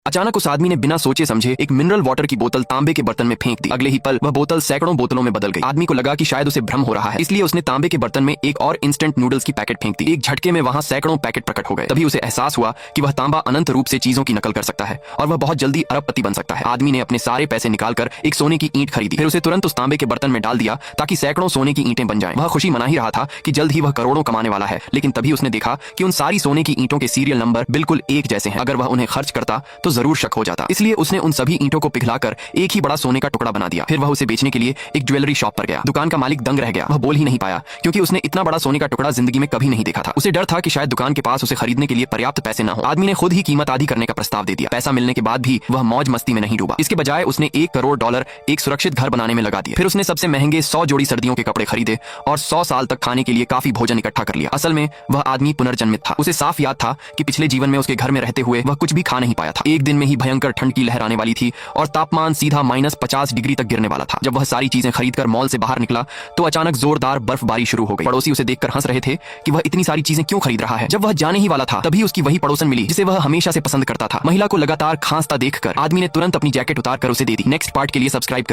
अचानक उस आदमी ने बिना सोचे समझे एक मिनरल वाटर की बोतल तांबे के बर्तन में फेंक दी। अगले ही पल वह बोतल सैकड़ों बोतलों में बदल गई। आदमी को लगा कि शायद उसे भ्रम हो रहा है, इसलिए उसने तांबे के बर्तन में एक और इंस्टेंट नूडल्स की पैकेट फेंक दी। एक झटके में वहां सैकड़ों पैकेट प्रकट हो गए। तभी उसे एहसास हुआ कि वह तांबा अनंत रूप से चीजों की नकल कर सकता है और वह बहुत जल्दी अरबपति बन सकता है। आदमी ने अपने सारे पैसे निकालकर एक सोने की ईंट खरीदी, फिर उसे तुरंत उस तांबे के बर्तन में डाल दिया ताकि सैकड़ों सोने की ईंटें बन जाएं। वह खुशी मना ही रहा था कि जल्द ही वह करोड़ों कमाने वाला है, लेकिन तभी उसने देखा कि उन सारी सोने की ईंटों के सीरियल नंबर बिल्कुल एक जैसे हैं। अगर वह उन्हें खर्च करता तो जरूर शक हो जाता, इसलिए उसने उन सभी ईंटों को पिघलाकर एक ही बड़ा सोने का टुकड़ा बना दिया। फिर वह उसे बेचने के लिए एक ज्वेलरी शॉप पर गया। दुकान का मालिक दंग रह गया। वह बोल ही नहीं पाया क्योंकि उसने इतना बड़ा सोने का टुकड़ा जिंदगी में कभी नहीं देखा था। उसे डर था कि शायद दुकान के पास उसे खरीदने के लिए पर्याप्त पैसे न हो। आदमी ने खुद ही कीमत आधी करने का प्रस्ताव दे दिया। पैसा मिलने के बाद भी वह मौज मस्ती में नहीं डूबा। इसके बजाय उसने $1 करोड़ एक सुरक्षित घर बनाने में लगा दिए। फिर उसने सबसे महंगे 100 जोड़ी सर्दियों के कपड़े खरीदे और 100 साल तक खाने के लिए काफी भोजन इकट्ठा कर लिया। असल में वह आदमी पुनर्जन्मित था। उसे साफ याद था कि पिछले जीवन में उसके घर में रहते हुए वह कुछ भी खा नहीं पाया था। एक दिन में ही भयंकर ठंड की लहर आने वाली थी और तापमान सीधा -50 डिग्री तक गिरने वाला था। जब वह सारी चीजें खरीदकर मॉल से बाहर निकला तो अचानक जोरदार बर्फबारी शुरू हो गई। पड़ोसी उसे देखकर हंस रहे थे कि वह इतनी सारी चीजें क्यों खरीद रहा है। जब वह जाने ही वाला था तभी उसकी वही पड़ोसन मिली जिसे वह हमेशा से पसंद करता था। महिला को लगातार खांसता देखकर आदमी ने तुरंत अपनी जैकेट उतारकर उसे दे दी। नेक्स्ट पार्ट के लिए सब्सक्राइब कर